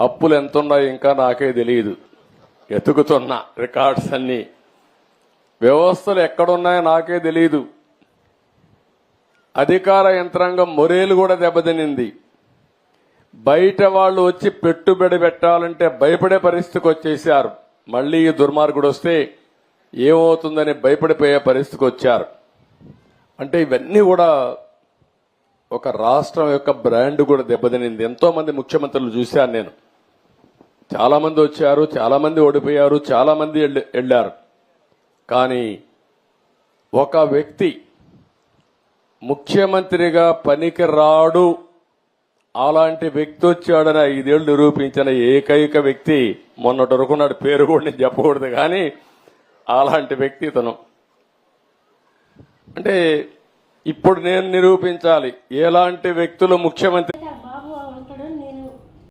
అప్పులు ఎంతున్నాయో ఇంకా నాకే తెలియదు. ఎతుకుతున్నా రికార్డ్స్ అన్ని. వ్యవస్థలు ఎక్కడున్నాయో నాకే తెలియదు. అధికార యంత్రాంగం మొరేలు కూడా దెబ్బతినింది. బయట వాళ్ళు వచ్చి పెట్టుబడి పెట్టాలంటే భయపడే పరిస్థితికి వచ్చేశారు. మళ్లీ ఈ దుర్మార్గుడు వస్తే ఏమవుతుందని భయపడిపోయే పరిస్థితికి వచ్చారు. అంటే ఇవన్నీ కూడా ఒక రాష్ట్రం యొక్క బ్రాండ్ కూడా దెబ్బతినింది. ఎంతో మంది ముఖ్యమంత్రులు చూశాను నేను. చాలా మంది వచ్చారు, చాలా మంది ఓడిపోయారు, చాలా మంది వెళ్లారు. కానీ ఒక వ్యక్తి ముఖ్యమంత్రిగా పనికి రాడు, అలాంటి వ్యక్తి వచ్చాడని 5 ఏళ్లు నిరూపించిన ఏకైక వ్యక్తి మొన్నటి వరకు నాడు పేరు కూడా నేను చెప్పకూడదు, కానీ అలాంటి వ్యక్తి ఇతను. అంటే ఇప్పుడు నేను నిరూపించాలి ఎలాంటి వ్యక్తులు ముఖ్యమంత్రి